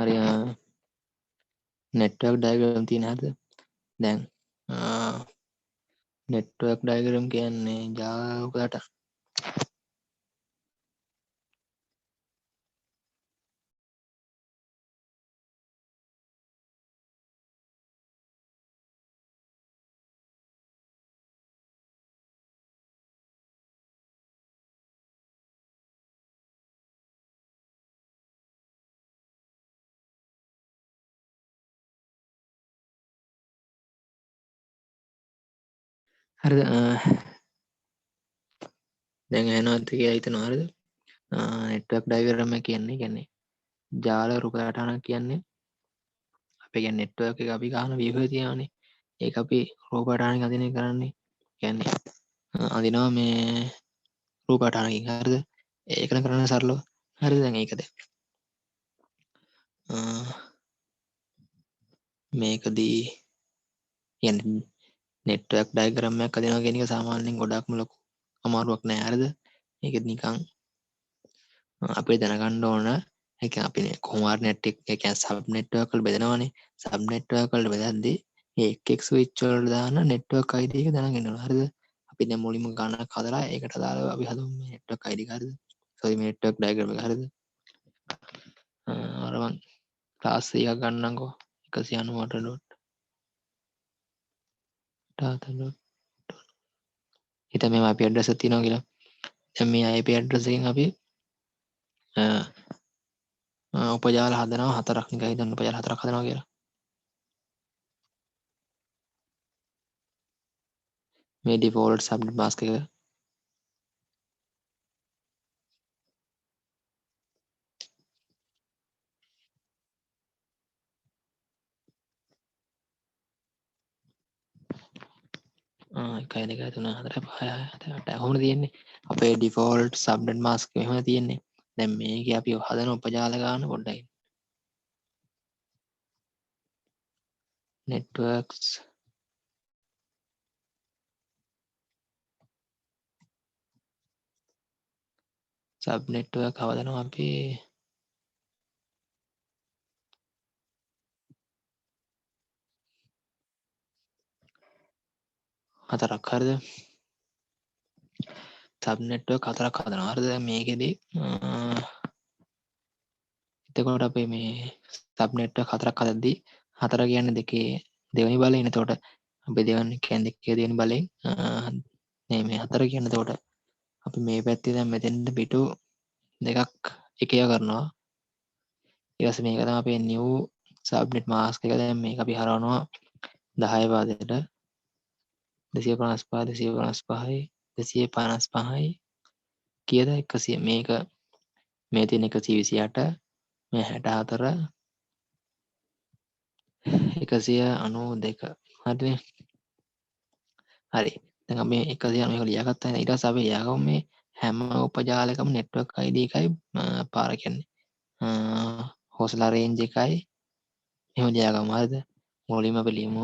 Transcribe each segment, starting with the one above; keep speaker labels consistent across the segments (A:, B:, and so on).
A: හරි network diagram තියෙන හරිද? දැන් network diagram කියන්නේ Java ඔකට හරිද? දැන් ඇහෙනවද කියලා හිතනවා හරිද? network diagram එක කියන්නේ ජාල රූප රටාවක් කියන්නේ අපි කියන්නේ network එක අපි ගන්න view එක තියෙනවානේ. ඒක අපි රූප රටාවකින් අදින එක කරන්නේ. කියන්නේ අදිනවා මේ රූප රටාවකින් හරිද? ඒකන කරන්න සරලව. හරිද? දැන් ඒකද මේකදී කියන්නේ network diagram එකක් අදිනවා කියන එක සාමාන්‍යයෙන් ගොඩක්ම ලොකු අමාරුවක් නෑ හරිද? ඒක නිකන් අපි දැනගන්න ඕන ඒ කියන්නේ අපි කොහොම හරි net එක ඒ කියන්නේ sub network වල බෙදනවානේ. sub network වල බෙදද්දී මේ එක් switch වලට දාන network ID එක දැනගෙන ඉන්නවා. හරිද? අපි දැන් මුලින්ම ගණනක් හදලා ඒකට දාලා අපි හදමු මේ network ID එක හරිද? sorry මේ network diagram එක හරිද? අර මං class එකක් ගන්නම්කෝ 198.data. හිත මේ IP address එක තියෙනවා කියලා. දැන් මේ IP address එකෙන් අපි උපජාල හදනවා හතරක් නිකන් හිතන්න උපජාල හතරක් හදනවා කියලා. මේ default subnet mask එක එකයි දෙකයි තුන හතර පහ හත අට කොහොමද තියෙන්නේ අපේ default subnet mask එක මෙහෙම තියෙන්නේ. දැන් මේකේ අපි හදන උපජාල ගන්න පොඩ්ඩයි networks sub network හදනවා අපි හතරක් හරිද sub network හතරක් හදනවා හරිද දැන් මේකෙදි එතකොට අපි මේ sub network හතරක් හදද්දී හතර කියන්නේ දෙකේ දෙවෙනි බලයෙන් එතකොට අපි දෙවන්නේ කියන්නේ දෙකේ දෙවෙනි බලයෙන් මේ හතර කියන්නේ එතකොට අපි මේ පැත්තේ දැන් මෙතෙන්ට පිටු දෙකක් එකය කරනවා ඊට පස්සේ මේක තමයි අපේ new subnet mask එක දැන් මේක අපි හරවනවා 10 පාදයට 255 255යි 255යි කීයද 100 මේක මේ තියෙන 128 මේ 64 192 හරිනේ හරි දැන් අපි 190 ලියාගත්තා ඊට පස්සේ අපි ලියාගමු මේ හැම උපජාලකම network ID එකයි පාර කියන්නේ හොස්ලා රේන්ජ් එකයි එහෙම ලියාගමු හරිද මුලින්ම අපි ලියමු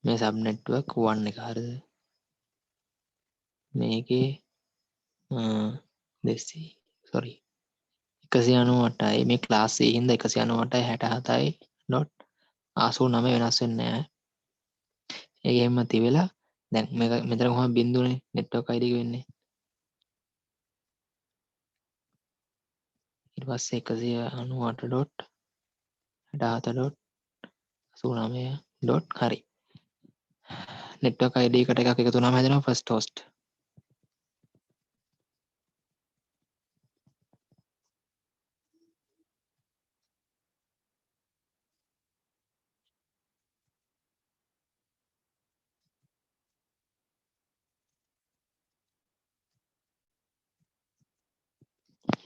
A: මේ sub network 1 එක හරිද මේකේ 200 sorry 198යි මේ ක්ලාස් A හින්දා 198යි 67.89 වෙනස් වෙන්නේ නැහැ. ඒක එහෙම තිබිලා දැන් මේක මෙතන කොහොමද බිඳුනේ network ID එක වෙන්නේ. ඊට පස්සේ 198.67.89. හරි. network ID එකට එකක් එකතු වුණාම හැදෙනවා first host.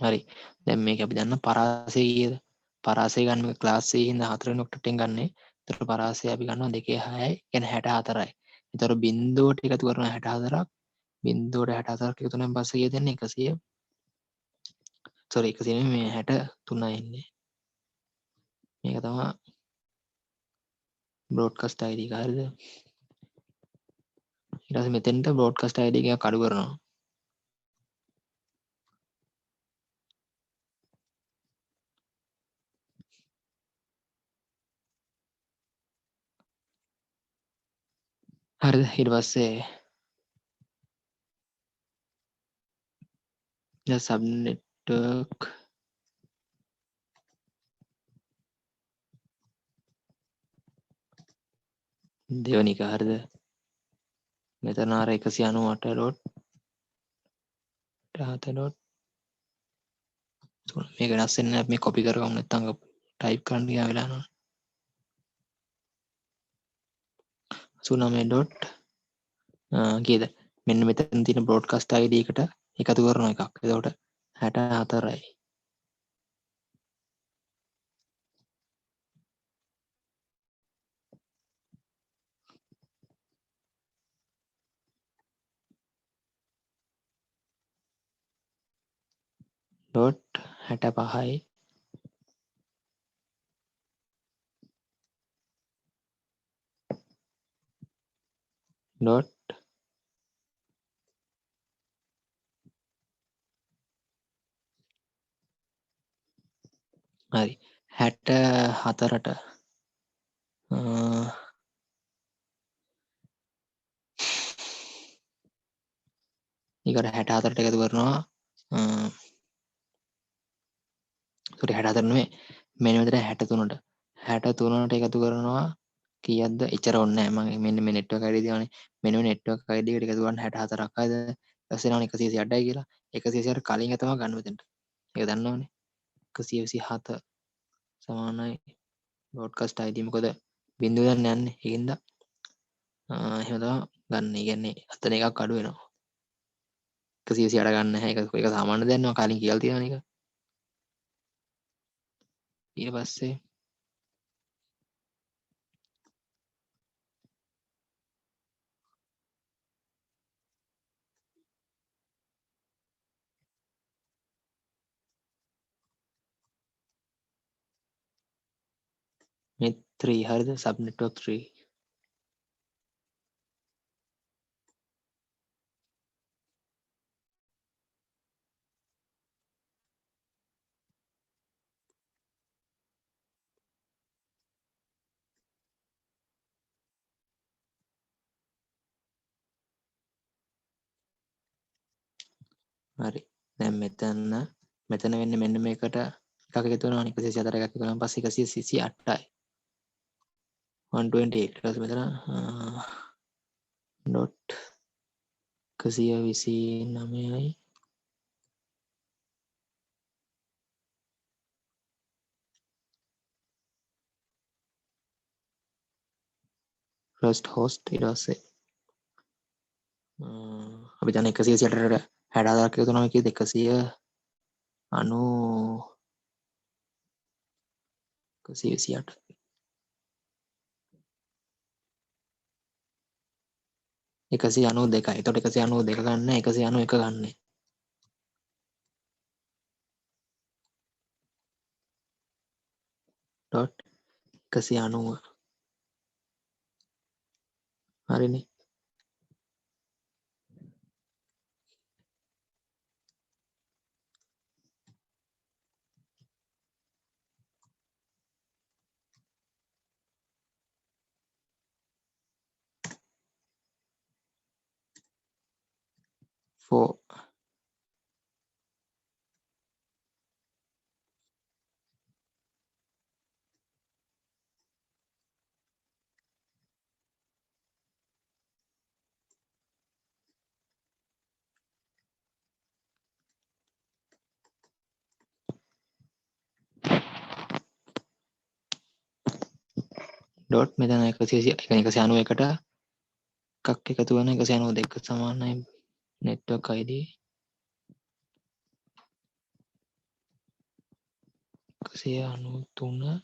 A: හරි. දැන් මේක අපි දන්න පරාසය කීයද? පරාසය ගන්න මේක ක්ලාස් C හින්දා 4 වෙනි ඔක්ටට්ටෙන් ගන්නෙ. ඒතර පරාසය අපි ගන්නවා 2.6යි කියන්නේ 64යි. ඒතර බිංදුවට එකතු කරනවා 64ක්. බිංදුවට 64ක් එකතු වුණාන් පස්සේ කීයද එන්නේ 100 sorry 100 නෙමෙයි මේ 63යි එන්නේ. මේක තමයි බ්‍රෝඩ්කාස්ට් ID එක හරිද? ඊට පස්සේ මෙතෙන්ට බ්‍රෝඩ්කාස්ට් ID එකක් අඩු කරනවා. හරිද? ඊට පස්සේ සබ් නෙට්වර්ක් දෙවන එක හරිද? මෙතන අර 198.7.3 මේක වෙනස් වෙන්නේ නැහැ. මේ කොපි කරගමු නැත්නම් ටයිප් කරන්න ගියා වෙලා යනවා. 89. කීයද? මෙන්න මෙතන තියෙන බ්‍රෝඩ්කාස්ට් ID එකට එකතු කරන එකක්. එතකොට 64යි. ඩොට් 65යි. ඩොට් හරි 64ට ඊකට 64ට එකතු කරනවා. සෝරි 64 නෙමෙයි. මෙන්න මෙතන 63ට 63ට එකතු කරනවා කීයක්ද? එච්චර ඕනේ නැහැ. මම මෙන්න මේ නෙට්වර්ක් ID දිනවනේ. මෙන්න මේ නෙට්වර්ක් ID එකට එකතු කරන්න 64ක් හරිද? ඊපස්සේ එනවනේ 128යි කියලා. 128 කලින් එක තමයි ගන්න මෙතනට. ඒක දන්නවනේ. 127 සමානයි බ්‍රෝඩ්කාස්ට් ID මොකද බිඳුව යන්න යන්නේ. ඒකින්ද එහෙම තමයි ගන්න. ඒ කියන්නේ අතන එකක් අඩු වෙනවා. 128 ගන්න නැහැ. ඒක සාමාන්‍ය දෙයක් නෙවෙයි. කලින් කියලා තියෙනවනේ ඒක. ඊට පස්සේ මේ 3 හරිද? Sub network 3. හරි. දැන් මෙතන වෙන්නේ මෙන්න මේකට එකක් එකතු වෙනවනේ. 124 එකක් එකතු වුණාන් පස්සේ 128යි. 128 ඊට පස්සේ මෙතන ඩොට් 129යි. ෆස්ට් හොස්ට් ඊට පස්සේ අපි දන්න 128ට 64ක් එකතු වෙනවා කියද්දි 190 128 192යි. එතකොට 192 ගන්න 191 ගන්න. ඩොට් 190 හරිනේ. ෆෝ ඩොට් මෙතන 191ට එකක් එකතු වෙන 192 සමානයි නෙට්වර්ක් ID 193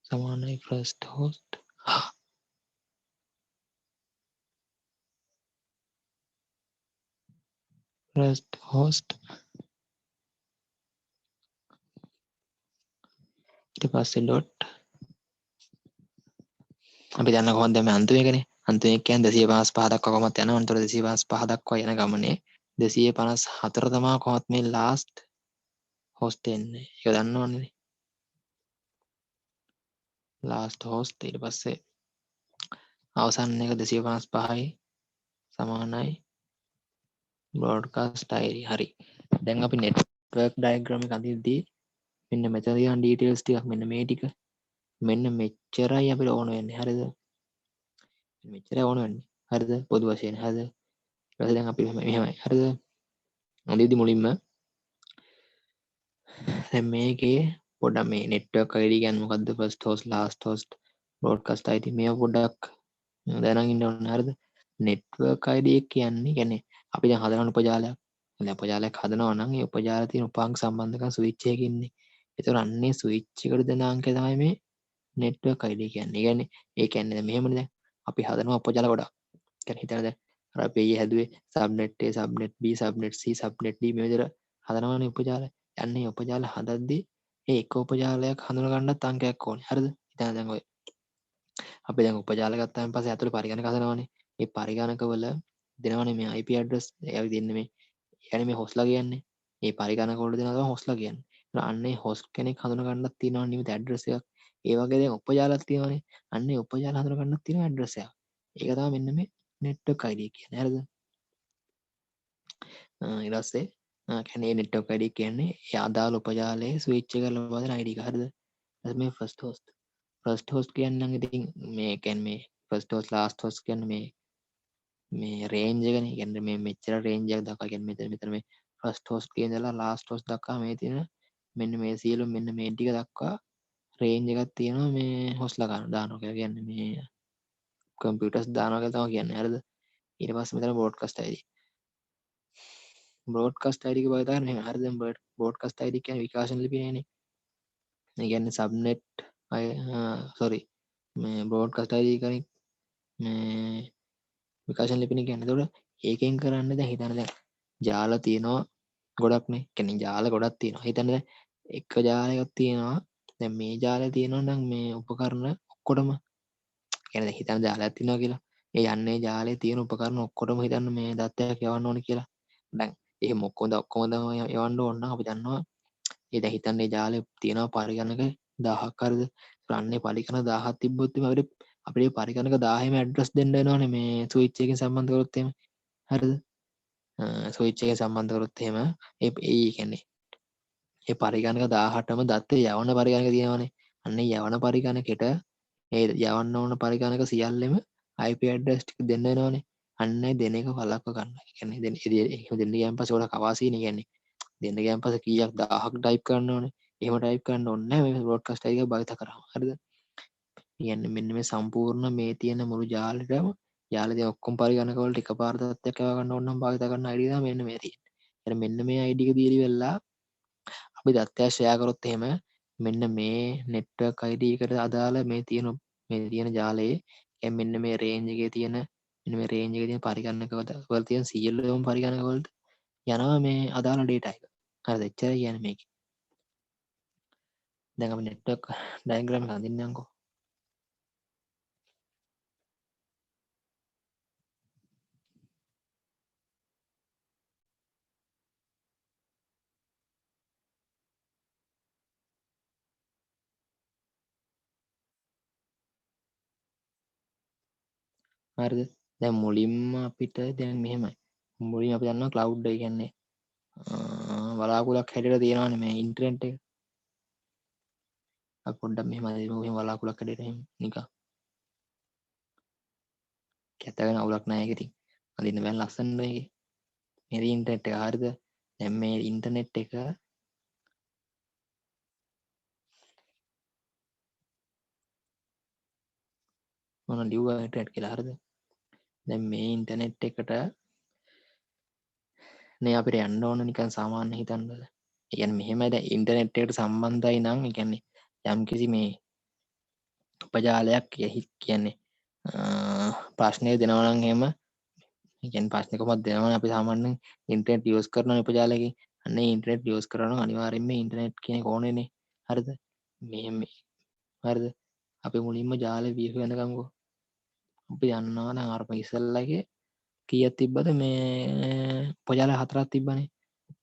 A: සමානයි ෆස්ට් හොස්ට් ඊට පස්සේ ඩොට් අපි දන්න කොහොමද මේ අන්තිමේකනේ. අන්තිමේ කියන්නේ 255 දක්වා කොහොමද යනවා. අන්තර 255 දක්වා යන ගමනේ 254 තමයි කොහොමත් මේ ලාස්ට් හොස්ට් එන්නේ. ඒක දන්නවනේ. ලාස්ට් හොස්ට් ඊට පස්සේ අවසාන එක 255යි සමානයි බ්‍රෝඩ්කාස්ට් අයිඩි. හරි. දැන් අපි නෙට්වර්ක් ඩයග්‍රෑම් එක අඳිද්දී මෙන්න මෙතන තියෙන ඩීටේල්ස් ටිකක් මෙන්න මේ ටික මෙන්න මෙච්චරයි අපිට ඕන වෙන්නේ. හරිද? මෙච්චරයි ඕන වෙන්නේ. හරිද? පොදු වශයෙන්. හරිද? ඊට පස්සේ දැන් අපි මෙහෙමයි. හරිද? අඳිද්දි මුලින්ම දැන් මේකේ පොඩ්ඩක් මේ නෙට්වර්ක් අයිඩි කියන්නේ මොකද්ද? First host last host broadcast ID මේව පොඩ්ඩක් දැනන් ඉන්න ඕනේ. හරිද? නෙට්වර්ක් අයිඩි එක කියන්නේ අපි දැන් හදන උපජාලයක්. දැන් උපජාලයක් හදනවා නම් ඒ උපජාලයේ තියෙන උපාංග සම්බන්ධකම් ස්විච් එකක ඉන්නේ. ඒතකොට අන්නේ ස්විච් එකට දෙන අංකය තමයි මේ නෙට්වර්ක් අයිඩි කියන්නේ. ඒ කියන්නේ දැන් මෙහෙමනේ දැන් අපි හදනවා උපජාල ගොඩක්. කියන්නේ හිතන්න දැන් අර අපි ඊයේ හැදුවේ සබ්නෙට් A, සබ්නෙට් B, සබ්නෙට් C, සබ්නෙට් D මේ විදිහට හදනවනේ උපජාල. යන්නේ උපජාල හදද්දී ඒ එක උපජාලයක් හඳුනගන්නත් අංකයක් ඕනේ. හරිද? හිතන්න දැන් ඔය අපි දැන් උපජාල ගත්තාන් පස්සේ ඇතුළේ පරිගණක හදනවනේ. මේ පරිගණකවල දෙනවනේ මේ IP ඇඩ්‍රස්. ඒවා දෙන්නේ මේ يعني මේ හොස්ලා කියන්නේ. මේ පරිගණක වල දෙනවා තමයි හොස්ලා කියන්නේ. අන්නේ හොස්ට් කෙනෙක් හඳුනගන්නත් තියෙනවා නියමිත ඇඩ්‍රස් එකක්. ඒ වගේ දැන් උපජාලක් තියෙනවනේ. අන්නේ උපජාල හඳුනගන්නත් තියෙනවා ඇඩ්‍රස් එකක්. ඒක තමයි මෙන්න මේ නෙට්වර්ක් අයිඩි කියන්නේ. හරිද? ඊට පස්සේ කියන්නේ නෙට්වර්ක් අයිඩි කියන්නේ ඒ අදාළ උපජාලයේ ස්විච් එක ලබා දෙන අයිඩි එක. හරිද? ඊට මේ ෆස්ට් හොස්ට් කියන්නේ නම් ඉතින් මේ කියන්නේ මේ ෆස්ට් හොස්ට් ලාස්ට් හොස්ට් කියන්නේ මේ රේන්ජ් එකනේ. කියන්නේ මේ මෙච්චර රේන්ජ් එකක් දක්වා කියන්නේ මෙතන මේ ෆස්ට් හොස්ට් කියන ඉඳලා ලාස්ට් හොස්ට් දක්වා මේ තියෙන මෙන්න මේ සියලු මෙන්න මේ ටික දක්වා රේන්ජ් එකක් තියෙනවා මේ හොස්ලා ගන්න දානවා කියලා කියන්නේ මේ කම්පියුටර්ස් දානවා කියලා තමයි කියන්නේ. හරිද? ඊට පස්සේ මෙතන බ්‍රෝඩ්කාස්ට් අයිඩි. බ්‍රෝඩ්කාස්ට් අයිඩි එක භාවිත කරන්නේ නැහැ. හරිද? බ්‍රෝඩ්කාස්ට් අයිඩි කියන්නේ විකාශන ලිපිනයනේ. ඒ කියන්නේ සබ්නෙට් අය සෝරි මේ බ්‍රෝඩ්කාස්ට් අයිඩි කියන්නේ මේ විකාශන ලිපිනය කියන්නේ. එතකොට ඒකෙන් කරන්නේ දැන් හිතන්න දැන් ජාල තියෙනවා ගොඩක්නේ. කියන්නේ ජාල ගොඩක් තියෙනවා. හිතන්න දැන් එක ජාලයක් තියෙනවා. දැන් මේ ජාලේ තියෙනවා නම් මේ උපකරණ ඔක්කොටම කියන්නේ දැන් හිතන්න ජාලයක් තියෙනවා කියලා. ඒ යන්නේ ජාලේ තියෙන උපකරණ ඔක්කොටම හිතන්න මේ දත්තයක් යවන්න ඕනේ කියලා. දැන් එහෙම ඔක්කොම යවන්න ඕන නම් අපි දන්නවා ඒ දැන් හිතන්න ඒ ජාලේ තියෙනවා පරිගණක 1000ක් හරිද? අන්නේ පරිගණක 1000ක් තිබ්බොත් අපිට පරිගණක 1000ෙම ඇඩ්‍රස් දෙන්න වෙනවනේ මේ ස්විච් එකකින් සම්බන්ධ කරොත් එහෙම. හරිද? ස්විච් එකෙන් සම්බන්ධ කරොත් එහෙම ඒ කියන්නේ ඒ පරිගණක 18ම දත්තේ යවන පරිගණක තියෙනවනේ. අන්න ඒ යවන පරිගණකෙට ඒ යවන්න ඕන පරිගණක සියල්ලෙම IP ඇඩ්‍රස් ටික දෙන්න වෙනවනේ. අන්න ඒ දෙන එක වළක්ව ගන්න. ඒ කියන්නේ එහෙම දෙන්න ගියන් පස්සේ උඩ කවාසිනේ කියන්නේ. දෙන්න ගියන් පස්සේ කීයක් 1000ක් ටයිප් කරන්න ඕනේ. එහෙම ටයිප් කරන්න ඕනේ නැහැ මේ බ්‍රෝඩ්කාස්ට් එක භාවිත කරාම. හරිද? කියන්නේ මෙන්න මේ සම්පූර්ණ මේ තියෙන මුළු ජාලෙටම ජාලේ තියෙන ඔක්කොම පරිගණක වලට එකපාර තත්ත්වයක් යවා ගන්න ඕන නම් භාවිත කරන අයිඩිය තමයි මෙන්න මේ තියෙන්නේ. එහෙනම් මෙන්න මේ අයිඩි එක දීලි වෙලා අපි දත්තයක් ෂෙයා කරොත් එහෙම මෙන්න මේ නෙට්වර්ක් අයිඩි එකට අදාළ මේ තියෙන ජාලයේ කියන්නේ මෙන්න මේ රේන්ජ් එකේ තියෙන මෙන්න මේ රේන්ජ් එකේ තියෙන පරිගණක වල තියෙන සියලුම පරිගණක වලට යනවා මේ අදාළ ඩේටා එක. හරිද? එච්චරයි කියන්නේ මේකේ. දැන් අපි නෙට්වර්ක් ඩයග්‍රෑම් එක අඳින්නම්කෝ. හරිද? දැන් මුලින්ම අපිට දැන් මෙහෙමයි. මුලින් අපි දන්නවා ක්ලවුඩ් එක කියන්නේ වලාකුලක් හැටියට තියෙනවානේ මේ ඉන්ටර්නෙට් එක. අපි පොඩ්ඩක් මෙහෙම අදිමු. මෙහෙම වලාකුලක් හැටියට එහෙම නිකන්. කැතගෙන අවුලක් නැහැ ඒක ඉතින්. අදින්න බෑ ලස්සන මේකේ. මේ ඉන්ටර්නෙට් එක හරිද? දැන් මේ ඉන්ටර්නෙට් එක මොන ලිව්වා ඉන්ටර්නෙට් කියලා හරිද? දැන් මේ ඉන්ටර්නෙට් එකට නේ අපිට යන්න ඕන නිකන් සාමාන්‍ය හිතන්න. ඒ කියන්නේ මෙහෙමයි දැන් ඉන්ටර්නෙට් එකට සම්බන්ධයි නම් ඒ කියන්නේ යම්කිසි මේ උපජාලයක් කියන්නේ ප්‍රශ්නය දෙනවා නම් එහෙම ඒ කියන්නේ ප්‍රශ්න කොහොමද දෙනවනේ අපි සාමාන්‍යයෙන් ඉන්ටර්නෙට් යූස් කරන උපජාලයකින් අන්න ඒ ඉන්ටර්නෙට් යූස් කරනවා නම් අනිවාර්යෙන්ම ඉන්ටර්නෙට් කියන එක ඕනේනේ. හරිද? මෙහෙම හරිද? අපි මුලින්ම ජාලේ ව්‍යූ වෙනකම්කෝ. අපි යන්නවා දැන් අර ඉස්සෙල්ලාගේ කීයක් තිබ්බද මේ උපජාල 4ක් තිබ්බනේ.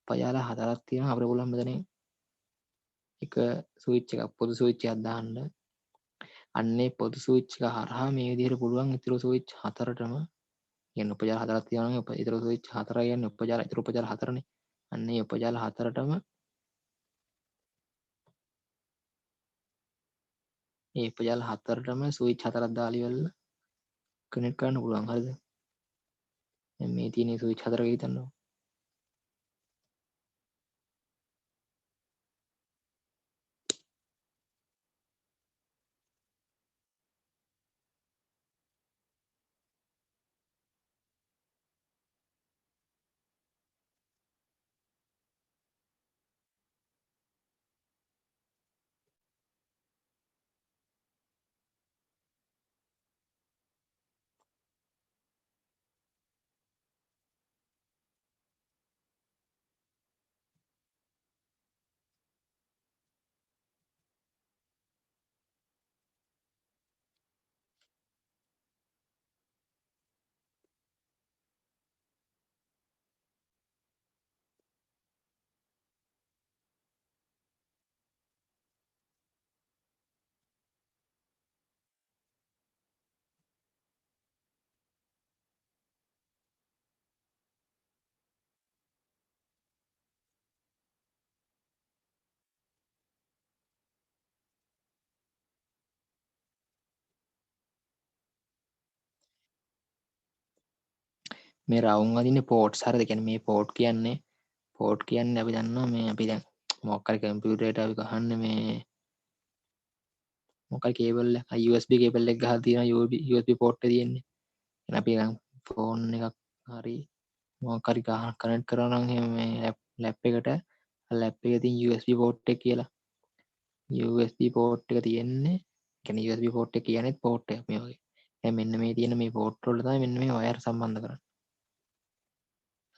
A: උපජාල 4ක් තියෙනවා අපිට පුළුවන් මෙතනින් එක ස්විච් එකක් පොදු ස්විච් එකක් දාන්න. අන්නේ පොදු ස්විච් එක හරහා මේ විදිහට පුළුවන් ඉතුරු ස්විච් 4ටම කියන්නේ උපජාල 4ක් තියෙනවා නම් ඉතුරු ස්විච් 4 කියන්නේ ඉතුරු උපජාල 4නේ. අන්නේ උපජාල 4ටම ඒ උපජාල 4ටම ස්විච් 4ක් දාලා ඉවරලා කනෙක්ට් කරන්න පුළුවන්. හරිද? දැන් මේ තියෙන ස්විච් 4ක හිතන්නකෝ. මේ රවුම් අදින්නේ පෝට්ස් හරිද? කියන්නේ මේ පෝට් කියන්නේ අපි දන්නවා මේ අපි දැන් මොකක් හරි කම්පියුටරේට අපි ගහන්නේ මේ මොකක් හරි කේබල් එක USB කේබල් එක ගහලා තියෙනවා USB පෝට් එක තියෙන්නේ. එහෙනම් අපි නම් ෆෝන් එකක් හරි මොකක් හරි කනෙක්ට් කරනවා නම් එහෙම මේ ලැප් එකට ලැප් එකේ තියෙන USB පෝට් එක කියලා. USB පෝට් එක තියෙන්නේ කියන්නේ USB පෝට් එක කියන්නේ පෝට් එකක් මේ වගේ. දැන් මෙන්න මේ තියෙන මේ පෝට් වල තමයි මෙන්න මේ වයර් සම්බන්ධ කරන්නේ.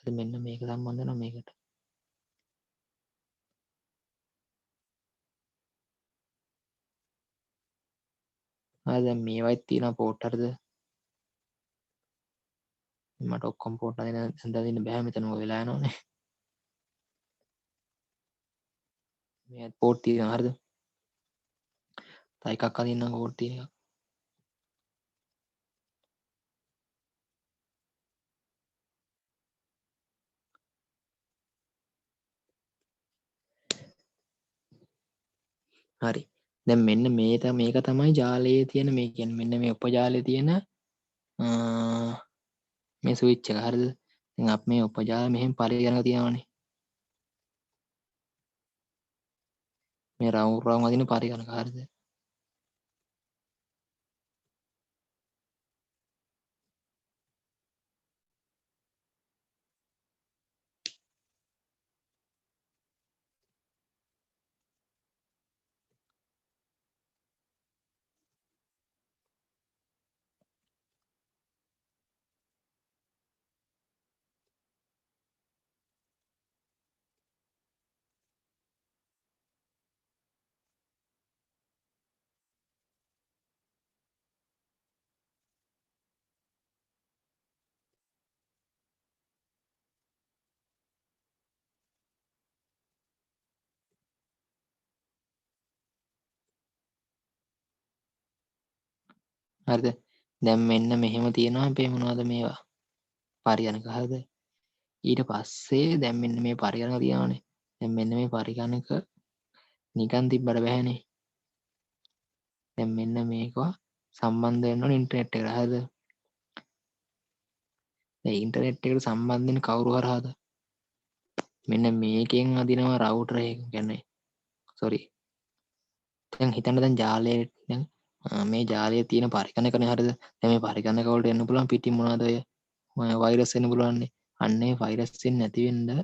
A: හරි මෙන්න මේක සම්බන්ධ වෙනවා මේකට. හරි දැන් මේවයිත් තියෙනවා පෝට් හරිද? මට ඔක්කොම පෝට් අදින්න බෑ මෙතන ඔය වෙලා යනවනේ. මේත් පෝට් තියෙනවා හරිද? තව එකක් අදින්නම් පෝට් තියෙන එක. හරි. දැන් මෙන්න මේක තමයි ජාලයේ තියෙන මේ කියන්නේ මෙන්න මේ උපජාලයේ තියෙන මේ ස්විච් එක හරිද? දැන් අපි මේ උපජාල මෙහෙම පරිගණක තියනවනේ. මේ රවුම් අදින පරිගණක හරිද? හරිද? දැන් මෙන්න මෙහෙම තියෙනවා අපේ මොනවද මේවා? පරිගණක හරිද? ඊට පස්සේ දැන් මෙන්න මේ පරිගණක තියෙනවනේ. දැන් මෙන්න මේ පරිගණක නිකන් තිබ්බට බැහැනේ. දැන් මෙන්න මේකවා සම්බන්ධ වෙන්න ඕනේ ඉන්ටර්නෙට් එකට හරිද? දැන් ඉන්ටර්නෙට් එකට සම්බන්ධ වෙන්නේ කවුරු හරහාද? මෙන්න මේකෙන් අදිනවා රවුටර් එක. කියන්නේ සෝරි. දැන් හිතන්න දැන් ජාලයේ දැන් මේ ජාලයේ තියෙන පරිගණකනේ හරිද? දැන් මේ පරිගණක වලට එන්න පුළුවන් පිටින් මොනවද ඔය වෛරස් එන්න පුළුවන්නේ. අන්න ඒ වෛරස් එන්නේ නැති වෙන්න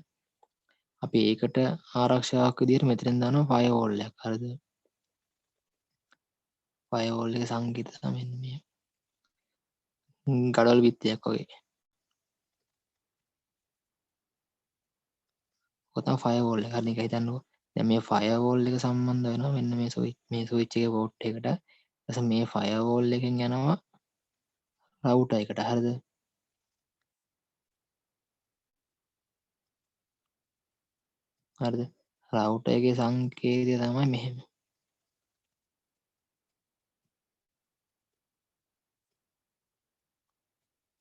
A: අපි ඒකට ආරක්ෂාවක් විදිහට මෙතනින් දානවා ෆයර්වෝල් එකක්. හරිද? ෆයර්වෝල් එක සංකේත මෙන්න මේ ගඩොල් බිත්තියක් වගේ. ඔක තමයි ෆයර්වෝල් එක. හරි නිකන් හිතන්නකෝ. දැන් මේ ෆයර්වෝල් එක සම්බන්ධ වෙනවා මෙන්න මේ ස්විච් එකේ පෝට් එකට. ඊට පස්සේ මේ ෆයර්වෝල් එකෙන් යනවා රවුටර් එකට. හරිද? හරිද? රවුටර් එකේ සංකේතය තමයි මෙහෙම.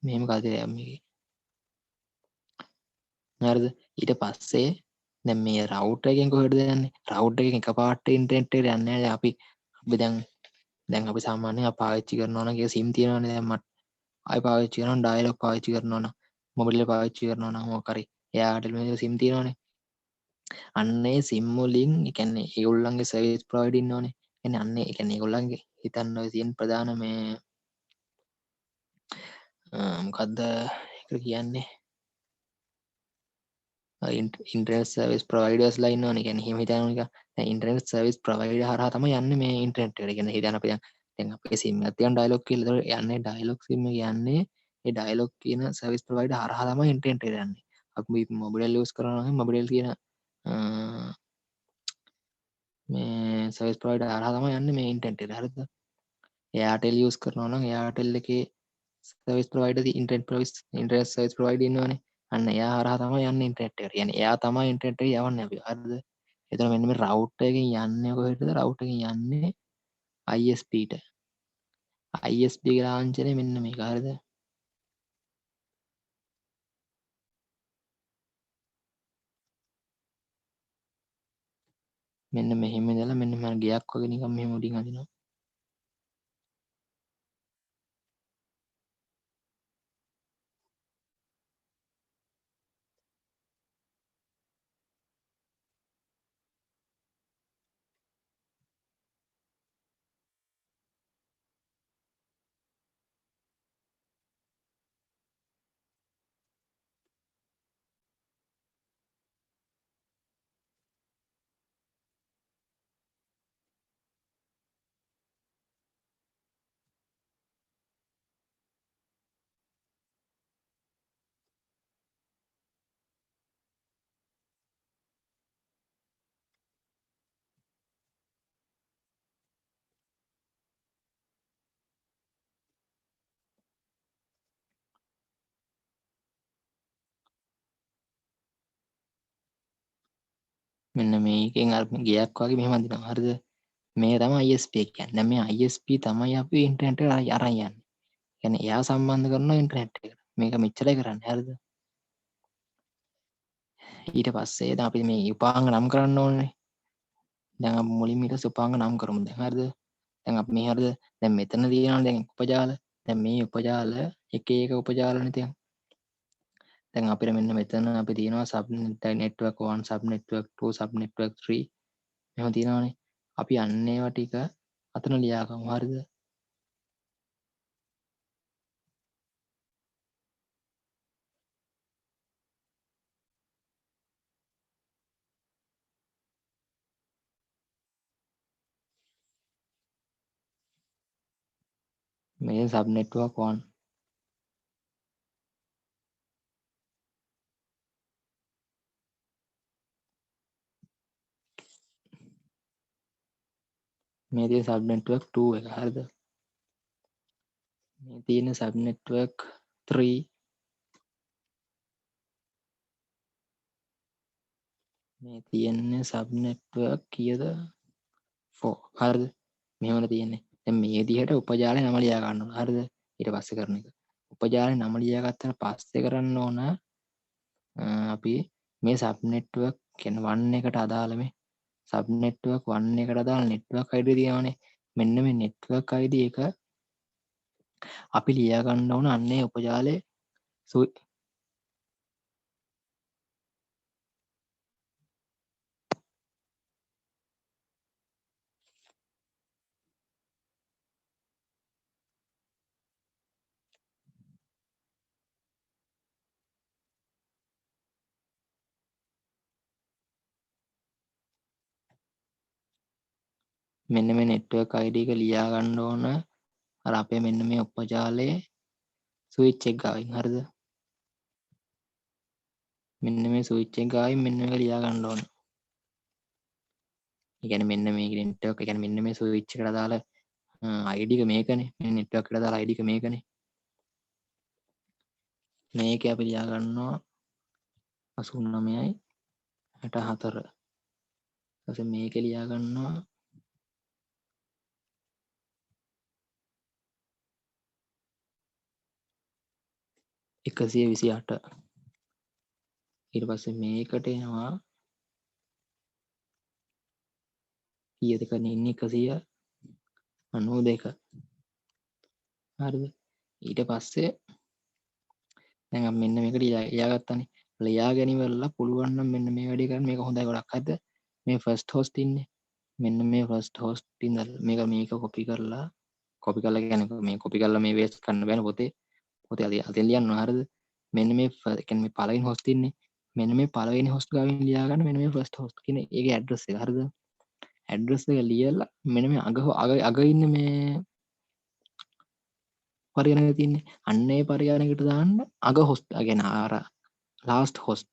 A: මෙහෙම කල්තිරයක් මේකේ. හරිද? ඊට පස්සේ දැන් මේ රවුටර් එකෙන් කොහෙටද යන්නේ? රවුටර් එකෙන් එකපාරට ඉන්ටර්නෙට් එකට යන්නේ නැහැ. අපි දැන් අපි සාමාන්‍යයෙන් පාවිච්චි කරනවා නම් ඒක සිම් තියෙනවනේ. දැන් මට ආයි පාවිච්චි කරනවා ඩයලොග් පාවිච්චි කරනවා නම් මොබිල් එක පාවිච්චි කරනවා නම් මොකක් හරි එයාටෙල් මේ සිම් තියෙනවනේ. අන්න ඒ සිම් වලින් ඒ කියන්නේ ඒගොල්ලන්ගේ සර්විස් ප්‍රොවයිඩර් ඉන්නවනේ. කියන්නේ අන්න ඒ කියන්නේ ඒගොල්ලන්ගේ හිතන්න ඔය තියෙන ප්‍රධාන මේ මොකද්ද ඒකට කියන්නේ ඉන්ටර්නෙට් සර්විස් ප්‍රොවයිඩර්ස්ලා ඉන්නවනේ. කියන්නේ එහෙම හිතන්න නිකන් දැන් ඉන්ටර්නෙට් සර්විස් ප්‍රොවයිඩර් හරහා තමයි යන්නේ මේ ඉන්ටර්නෙට් එකට. කියන්නේ හිතන්න අපි දැන් අපේ සිම් එකක් තියෙන ඩයලොග් කියලා. ඒතකොට යන්නේ ඩයලොග් සිම් එක යන්නේ ඒ ඩයලොග් කියන සර්විස් ප්‍රොවයිඩර් හරහා තමයි ඉන්ටර්නෙට් එකට යන්නේ. අපි මොබිලෙල් යූස් කරනවා නම් මොබිලෙල් කියන මේ සර්විස් ප්‍රොවයිඩර් හරහා තමයි යන්නේ මේ ඉන්ටර්නෙට් එකට. හරිද? එයාටෙල් යූස් කරනවා නම් එයාටෙල් එකේ service provider internet service provider ඉන්නවනේ. අන්න එයා හරහා තමයි යන්නේ ඉන්ටර්නෙට් එකට. කියන්නේ එයා තමයි ඉන්ටර්නෙට් එකට යවන්නේ අපි. හරිද? එතකොට මෙන්න මේ රවුටර් එකෙන් යන්නේ කොහෙටද? රවුටර් එකෙන් යන්නේ ISPට. ISP ගේ ලාංඡනය මෙන්න මේක. හරිද? මෙන්න මෙහෙම ඉඳලා මෙන්න මෙහෙම ගයක් වගේ නිකන් මෙහෙම උඩින් අදිනවා. මෙන්න මේකෙන් අර ගයක් වගේ මෙහෙම අදිනවා. හරිද? මේ තමයි ISP එක කියන්නේ. දැන් මේ ISP තමයි අපි ඉන්ටර්නෙට් එකට අරන් යන්නේ. කියන්නේ එයා සම්බන්ධ කරනවා ඉන්ටර්නෙට් එකට. මේක මෙච්චරයි කරන්නේ. හරිද? ඊට පස්සේ දැන් අපි මේ උපාංග නම් කරන්න ඕනේ. දැන් අපි මුලින්ම ඊට පස්සේ උපාංග නම් කරමු දැන්. හරිද? දැන් අපි මේ හරිද? දැන් මෙතන තියෙනවා දැන් උපජාල. දැන් මේ උපජාල එක එක උපජාලනේ තියෙන. දැන් අපිට මෙන්න මෙතන අපි තියෙනවා sub network 1 sub network 2 sub network 3 එහෙම තියෙනවානේ. අපි අන්න ඒවා ටික අතන ලියාගමු. හරිද? මේ sub network 1 මේ තියෙන sub network 2 එක. හරිද? මේ තියෙන sub network 3 මේ තියෙන්නේ sub network කීයද? 4. හරිද? මෙහෙමනේ තියෙන්නේ. දැන් මේ විදිහට උපජාලේ නම ලියා ගන්න ඕන. හරිද? ඊට පස්සේ කරන එක. උපජාලේ නම ලියා ගත්තාට පස්සේ කරන්න ඕන අපි මේ සබ් නෙට්වර්ක් කියන්නේ 1 එකට අදාළ මේ සබ් නෙට්වර්ක් 1 එකට අදාළ නෙට්වර්ක් ID තියෙනවානේ. මෙන්න මේ නෙට්වර්ක් ID එක අපි ලියා ගන්න ඕන අන්නේ උපජාලේ මෙන්න මේ නෙට්වර්ක් ID එක ලියා ගන්න ඕන අර අපේ මෙන්න මේ උපජාලයේ ස්විච් එක ගාවින්. හරිද? මෙන්න මේ ස්විච් එක ගාවින් මෙන්න මේක ලියා ගන්න ඕන. ඒ කියන්නේ මෙන්න මේ නෙට්වර්ක් ඒ කියන්නේ මෙන්න මේ ස්විච් එකට අදාළ ID එක මේකනේ. මේ නෙට්වර්ක් එකට අදාළ ID එක මේකනේ. මේක අපි ලියා ගන්නවා 89යි 64. ඊට මේක ලියා ගන්නවා 128. ඊට පස්සේ මේකට එනවා කීයද කරන්නේ ඉන්නේ 192. හරිද? ඊට පස්සේ දැන් අපි මෙන්න මේක ලියාගත්තානේ. ලියා ගැනීමවල පුළුවන් නම් මෙන්න මේ වැඩේ කරන්න. මේක හොඳයි ගොඩක්. හරිද? මේ ෆස්ට් හොස්ට් ඉන්නේ. මෙන්න මේ ෆස්ට් හොස්ට් ඉඳලා මේක කොපි කරලා කියන්නේ මේ කොපි කරලා මේ වේස්ට් කරන්න බෑනේ පොතේ. පොතේ අතෙන් ලියන්න ඕන. හරිද? මෙන්න මේ කියන්නේ මේ පළවෙනි හොස්ට් ඉන්නේ. මෙන්න මේ පළවෙනි හොස්ට් ගාවින් ලියා ගන්න මෙන්න මේ ෆස්ට් හොස්ට් කියන ඒකේ ඇඩ්‍රස් එක. හරිද? ඇඩ්‍රස් එක ලියලා මෙන්න මේ අග ඉන්න මේ පරිගණක තියෙන්නේ. අන්න ඒ පරිගණකයට දාන්න අග හොස්ට් يعني අර ලාස්ට් හොස්ට්.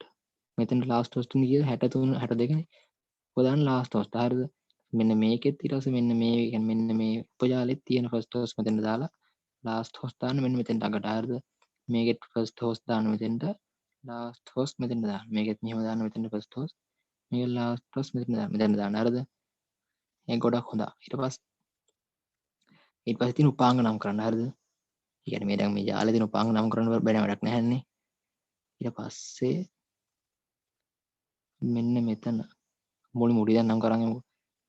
A: මෙතන ලාස්ට් හොස්ට් ඉන්නේ කියලා 63 62නේ. ඔක දාන්න ලාස්ට් හොස්ට්. හරිද? මෙන්න මේකෙත් ඊට පස්සේ මෙන්න මේ يعني මෙන්න මේ උපජාලෙත් තියෙන ෆස්ට් හොස්ට් මෙතන දාලා ලාස්ට් හොස්ට් දාන්න මෙන්න මෙතෙන්ට අගට. හරිද? මේකෙත් ෆස්ට් හොස්ට් දාන්න මෙතෙන්ට ලාස්ට් හොස්ට් මෙතෙන්ට දාන්න. මේකෙත් මෙහෙම දාන්න මෙතෙන්ට ෆස්ට් හොස්ට්. මේක ලාස්ට් හොස්ට් මෙතෙන්ට දාන්න. හරිද? ඒක ගොඩක් හොඳයි. ඊට පස්සේ තියෙන උපාංග නම් කරන්න. හරිද? يعني මේ දැන් මේ ජාලේ තියෙන උපාංග නම් කරන්න බැහැ වැඩක් නැහැනේ. ඊට පස්සේ මෙන්න මෙතන මුලින් මුඩි දැන් නම් කරන්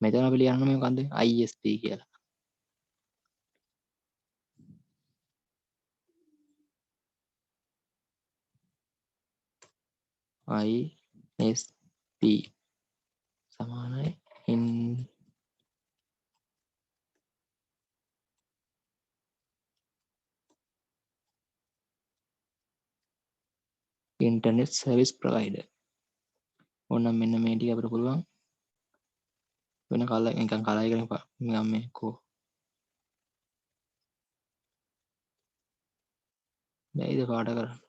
A: මෙතන අපි ලියන්න මේ මොකද්ද ISP කියලා. ISP සමානයි ඉන්ටර්නෙට් සර්විස් ප්‍රොවයිඩර්. ඕනම් මෙන්න මේ ටික අපිට පුළුවන් වෙන කල නිකන් කලයි කරන් නිකන් මේ කෝ බැයිද පාට කරන්න.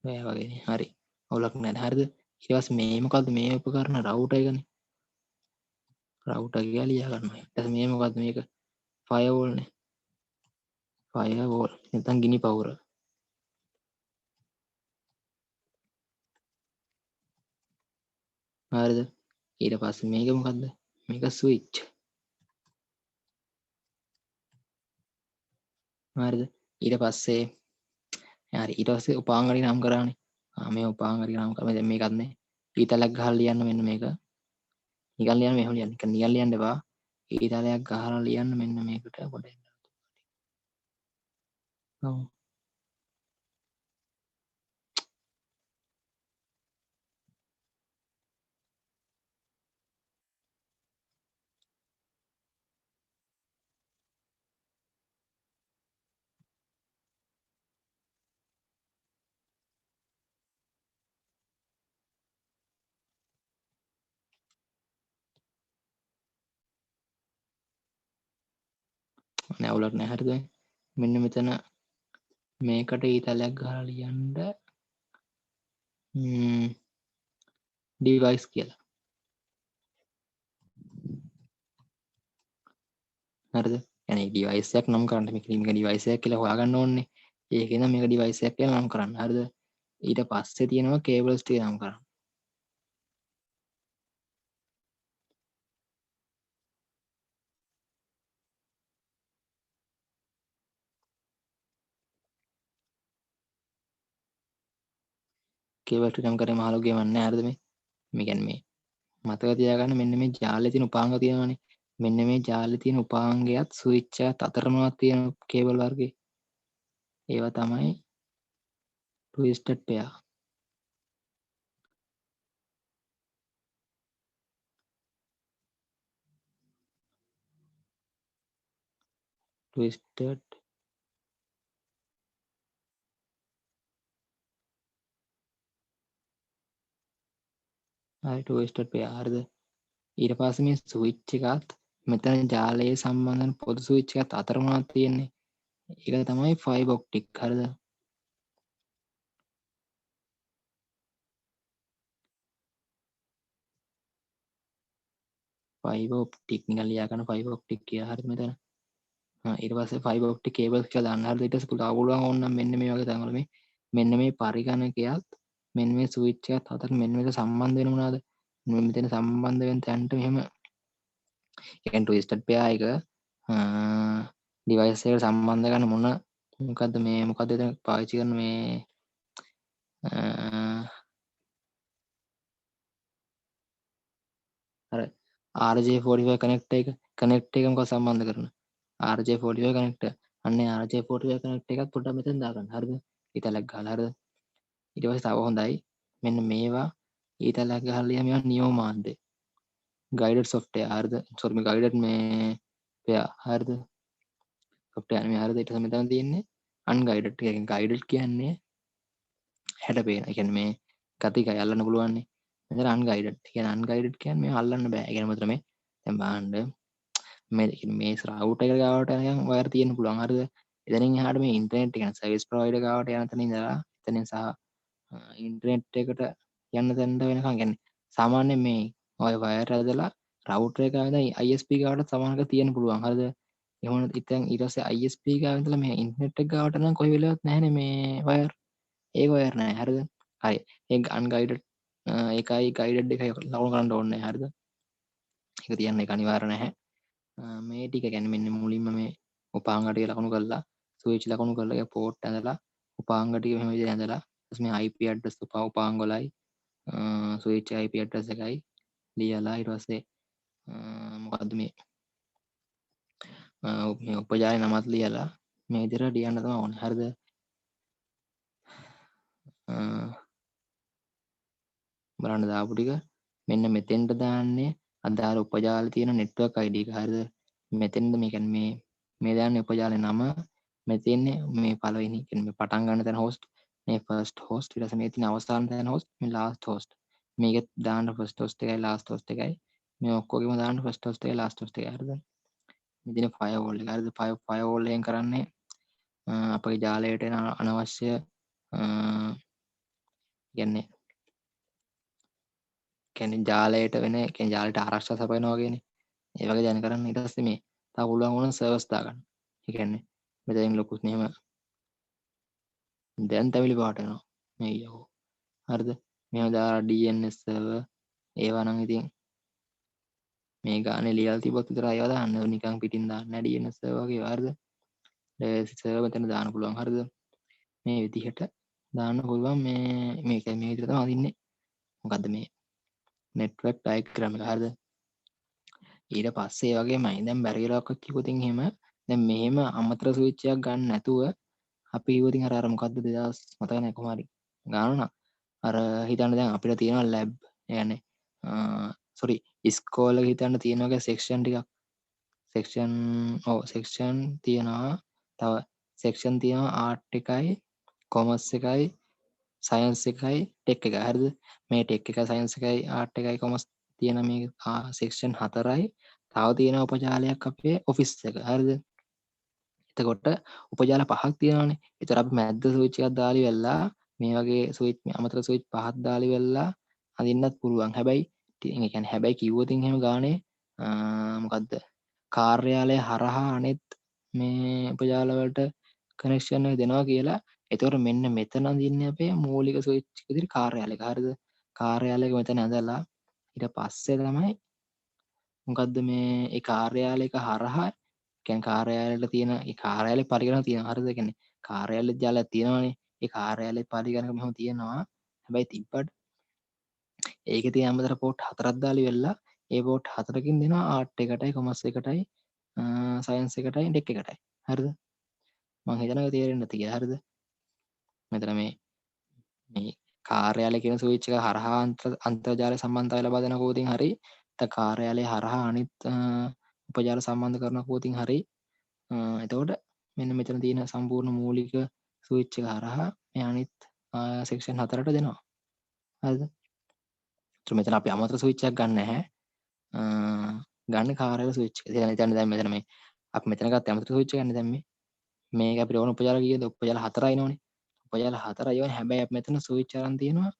A: බෑ වගේනේ. හරි. අවුලක් නැහැ. හරිද? ඊට පස්සේ මේ මොකද්ද මේ උපකරණ රවුටර් එකනේ. රවුටර් කියලා ලියා ගන්නවා. ඊට පස්සේ මේ මොකද්ද මේක ෆයර්වෝල් නේ. ෆයර්වෝල් නැත්නම් ගිනි පවුර. හරිද? ඊට පස්සේ මේක මොකද්ද? මේක ස්විච්. හරිද? ඊට පස්සේ හරි ඊට පස්සේ උපාංග හරි නම් කරානේ. මේ උපාංග හරි නම් කරා. දැන් මේකත් නේ. ඊතලයක් ගහලා ලියන්න මෙන්න මේක. නිකන් ලියන්න මෙහෙම ලියන්න. නිකන් ලියන්න එපා. ඊතලයක් ගහලා ලියන්න මෙන්න මේකට පොඩ එන්න. ඔව්. නෑ අවුලක් නෑ හරිද? මෙන්න මෙතන මේකට ඊතලයක් ගහලා ලියන්න ඩිවයිස් කියලා. හරිද? يعني ඩිවයිස් එකක් නම් කරන්න මේක ඩිවයිස් එකක් කියලා හොයාගන්න ඕනේ. ඒකෙන් මේක ඩිවයිස් එකක් කියලා නම් කරන්න. හරිද? ඊට පස්සේ තියෙනවා කේබල්ස් ටික නම් කරන්න. කේබල් ටික නම් කරේ මහලු ගේමක් නෑ හරිද මේ? මේ කියන්නේ මේ මතක තියාගන්න මෙන්න මේ ජාලේ තියෙන උපාංග තියෙනවනේ. මෙන්න මේ ජාලේ තියෙන උපාංගයත් ස්විච් එකත් අතරමවත් තියෙන කේබල් වර්ගේ. ඒවා තමයි ට්විස්ටඩ් පෙයා. ට්විස්ටඩ් හරි ට්විස්ටඩ් පෙයා හරිද? ඊට පස්සේ මේ ස්විච් එකත් මෙතන ජාලයේ සම්බන්ධන පොදු ස්විච් එකත් අතරමවත් තියෙන්නේ. ඒක තමයි ෆයිබර් ඔප්ටික් හරිද? ෆයිබර් ඔප්ටික් නිකන් ලියා ගන්න ෆයිබර් ඔප්ටික් කියලා. හරිද මෙතන? ඊට පස්සේ ෆයිබර් ඔප්ටික් කේබල්ස් කියලා දාන්න. හරිද? ඊට පස්සේ පුළුවන් ඕනනම් මෙන්න මේ වගේ තැන්වල මේ මෙන්න මේ පරිගණකයත් මෙන්න මේ ස්විච් එකත් අතර මෙන්න මේක සම්බන්ධ වෙන මොනවාද? මෙතන සම්බන්ධ වෙන තැනට මෙහෙම කියන්නේ ට්විස්ටඩ් පෙයා එක ඩිවයිස් එකට සම්බන්ධ කරන්න මොකද්ද එතන පාවිච්චි කරන මේ අර RJ45 කනෙක්ට් එක මොකක් සම්බන්ධ කරන RJ45 කනෙක්ටර්. අන්න ඒ RJ45 කනෙක්ට් එකත් පොඩ්ඩක් මෙතෙන් දාගන්න. හරිද? ඊතලක් ගහලා. හරිද? ඊට පස්සේ තව හොඳයි මෙන්න මේවා ඊතලක් ගහලා මේවා නියෝ මාධ්‍ය ගයිඩඩ් සොෆ්ට්වෙයාර්. හරිද? සෝරි මේ ගයිඩඩ් මේ පෙයා. හරිද? සොෆ්ට්වෙයාර් මේ. හරිද? ඊට පස්සේ මෙතන තියෙන්නේ අන්ගයිඩඩ්. ගයිඩඩ් කියන්නේ හැඩපේන. ඒ කියන්නේ මේ ගතිකයි අල්ලන්න පුළුවන් නේ. මෙතන අන්ගයිඩඩ්. කියන්නේ අන්ගයිඩඩ් කියන්නේ මේ අල්ලන්න බෑ. ඒ කියන්නේ මෙතන මේ දැන් බලන්න මේ රවුටර් එක ගාවට යනකම් වයර් තියෙන්න පුළුවන්. හරිද? එතනින් එහාට මේ ඉන්ටර්නෙට් එක සර්විස් ප්‍රොවයිඩර් ගාවට යන තැන ඉඳලා එතනින් සහ ඉන්ටර්නෙට් එකට යන්න තැනට වෙනකම් කියන්නේ සාමාන්‍යයෙන් මේ ඔය වයර් ඇදලා රවුටර් එක ඉඳලා ISP ගාවට සමානක තියෙන්න පුළුවන්. හරිද? එහෙම වුණොත් ඉතින් ඊට පස්සේ ISP ගාව ඉඳලා මේ ඉන්ටර්නෙට් එක ගාවට නම් කොයි වෙලාවත් නැහැනේ මේ වයර්. ඒක වයර් නැහැ. හරිද? හරි. ඒක අන්ගයිඩඩ් ඒකයි ගයිඩඩ් එකයි ලකුණු කරන්න ඕනේ නැහැ. හරිද? ඒක තියන්න ඒක අනිවාර්ය නැහැ. මේ ටික කියන්නේ මෙන්න මුලින්ම මේ උපාංග ටික ලකුණු කරලා ස්විච් ලකුණු කරලා ඒ පෝට් ඇඳලා උපාංග ටික මෙහෙම විදිහට ඇඳලා ඊට මේ IP ඇඩ්‍රස් උපාංග වලයි ස්විච් IP ඇඩ්‍රස් එකයි ලියලා ඊට පස්සේ මොකද්ද මේ මේ උපජාලේ නමත් ලියලා මේ විදිහට ලියන්න තමයි ඕනේ. හරිද? බලන්න දාපු ටික මෙන්න මෙතෙන්ට දාන්නේ අදාළ උපජාලේ තියෙන නෙට්වර්ක් ID එක. හරිද? මෙතෙන්ද මේ කියන්නේ මේ දාන්නේ උපජාලේ නම මෙතෙන්නේ මේ පළවෙනි කියන්නේ මේ පටන් ගන්න තැන host මේ first host ඊට පස්සේ මේ තියෙන අවසාන තැන host මේ last host මේකෙත් දාන්න first host එකයි last host එකයි මේ ඔක්කොගෙම දාන්න first host එකයි last host එකයි. හරිද? මෙතන firewall එක. හරිද? firewall එකෙන් කරන්නේ අපේ ජාලයට එන අනවශ්‍ය කියන්නේ ජාලයට වෙන කියන්නේ ජාලයට ආරක්ෂා සපයනවා වගේනේ. ඒ වගේ දැන කරන්න ඊට පස්සේ මේ තව පුළුවන් වුණොත් සර්වර්ස් දාගන්න. ඒ කියන්නේ මෙතනින් ලොකුත් මෙහෙම දැන් තැවිලි පාට එනවා. මේ යකෝ. හරිද? මෙහෙම දාලා DNS සර්වර් ඒවා නම් ඉතින් මේ ගානේ ලියලා තිබ්බොත් විතරයි ඒවා දාන්න. නිකන් පිටින් දාන්න නෑ DNS සර්වර් වගේ. හරිද? සර්වර් මෙතන දාන්න පුළුවන්. හරිද? මේ විදිහට දාන්න පුළුවන් මේ විදිහට තමයි අදින්නේ. මොකද්ද මේ නෙට්වර්ක් ඩයග්‍රෑම් එක. හරිද? ඊට පස්සේ ඒ වගේමයි දැන් බැරි වෙලාවක්වත් කිව්වොත් එහෙම දැන් මෙහෙම අමතර ස්විච් එකක් ගන්න නැතුව අපි කිව්වොත් අර මොකද්ද 2000 මතක නැහැ කොහොම හරි ගානක් අර හිතන්න දැන් අපිට තියෙනවා ලැබ් ඒ කියන්නේ සෝරි ඉස්කෝලේ හිතන්න තියෙන වගේ සෙක්ෂන් ටිකක් සෙක්ෂන් සෙක්ෂන් තියෙනවා තව සෙක්ෂන් තියෙනවා ආර්ට් එකයි කොමර්ස් එකයි සයන්ස් එකයි ටෙක් එකයි. හරිද? මේ ටෙක් එකයි සයන්ස් එකයි ආර්ට් එකයි කොමර්ස් තියෙන මේ සෙක්ෂන් 4යි තව තියෙන උපජාලයක් අපේ ඔෆිස් එක. හරිද? එතකොට උපජාල 5ක් තියෙනවානේ. ඒතර අපි මැද්ද ස්විච් එකක් දාලි වෙලා මේ වගේ ස්විච් අමතර ස්විච් 5ක් දාලි වෙලා අදින්නත් පුළුවන්. හැබැයි ඒ කියන්නේ හැබැයි කිව්වොත් එහෙම ගානේ මොකද්ද? කාර්යාලය හරහා අනෙත් මේ උපජාල වලට කනෙක්ෂන් එක දෙනවා කියලා. එතකොට මෙන්න මෙතන අදින්නේ අපේ මූලික ස්විච් එක විදිහට කාර්යාලයක. හරිද? කාර්යාලයක මෙතන ඇඳලා ඊට පස්සේ තමයි මොකද්ද මේ ඒ කාර්යාලයක හරහා කියන්නේ කාර්යාලවල තියෙන ඒ කාර්යාලේ පරිගණක තියෙනවා. හරිද? කියන්නේ කාර්යාලේ ජාලයක් තියෙනවානේ. ඒ කාර්යාලේ පරිගණක මෙහෙම තියෙනවා. හැබැයි තිබ්බට ඒකේ තියෙන අමතර පෝට් 4ක් දාලි වෙලා ඒ පෝට් 4කින් දෙනවා ආර්ට් එකටයි කොමර්ස් එකටයි සයන්ස් එකටයි ටෙක් එකටයි. හරිද? මම හිතනවා තේරෙන්නේ නැති කියලා. හරිද? මෙතන මේ කාර්යාලය කියන ස්විච් එක හරහා අන්තර්ජාල සම්බන්ධතාවය ලබා දෙන කෝතින් හරි නැත්නම් කාර්යාලය හරහා අනිත් උපජාල සම්බන්ධ කරන කෝතින් හරි එතකොට මෙන්න මෙතන තියෙන සම්පූර්ණ මූලික ස්විච් එක හරහා මේ අනිත් සෙක්ෂන් 4ට දෙනවා. හරිද? ඒත් මෙතන අපි අමතර ස්විච් එකක් ගන්න නැහැ. ගන්න කාර්යාලය ස්විච් එක. දැන් මෙතන මේ අපි මෙතන ගත්ත අමතර ස්විච් එකක් ගන්න දැන් මේක අපිට ඕන උපජාල කීයද? උපජාල 4යි නෝනේ. උපජාල 4යි ඕනේ. හැබැයි අපි මෙතන ස්විච් අරන් තියෙනවා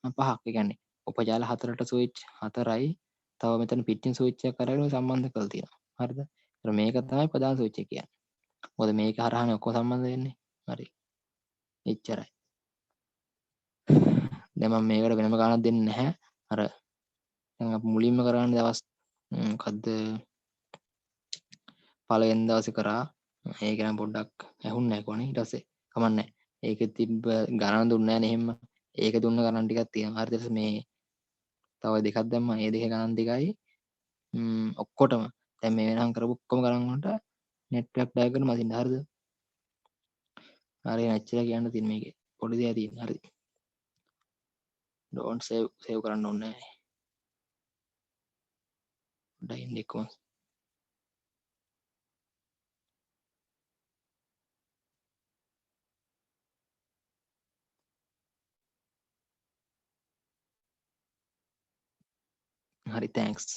A: 5ක්. ඒ කියන්නේ උපජාල 4ට ස්විච් 4යි තව මෙතන පිටින් ස්විච් එක කරගෙන සම්බන්ධ කරලා තියෙනවා. හරිද? ඒතර මේක තමයි ප්‍රධාන ස්විච් එක කියන්නේ. මොකද මේක හරහානේ ඔක්කොම සම්බන්ධ වෙන්නේ. හරි. එච්චරයි. දැන් මම මේකට වෙනම ගානක් දෙන්නේ නැහැ. අර දැන් අපි මුලින්ම කරන්නේ දවස් මොකද්ද පළවෙනි දවසේ කරා. ඒක නම් පොඩ්ඩක් ඇහුන්නේ නැහැ කොහොනේ. ඊට පස්සේ කමන්නේ. ඒකේ තිබ්බ ගණන් දුන්නේ නැහැ නේ එහෙම. ඒක දුන්න ගණන් ටිකක් තියෙනවා. හරිද? ඊට පස්සේ මේ තව දෙකක් දැම්මා. ඒ දෙකේ ගණන් දෙකයි ඔක්කොටම දැන් මේ වෙනකම් කරපු ඔක්කොම ගණන් වලට නෙට්වර්ක් ඩයග්‍රෑම් අදින්න. හරිද? හරි එච්චර කියන්න තියෙන මේකේ. පොඩි දෙයක් තියෙන. හරි. don't save කරන්න ඕනේ නැහැ. ඩයින් එක්කම හරි තෑන්ක්ස්.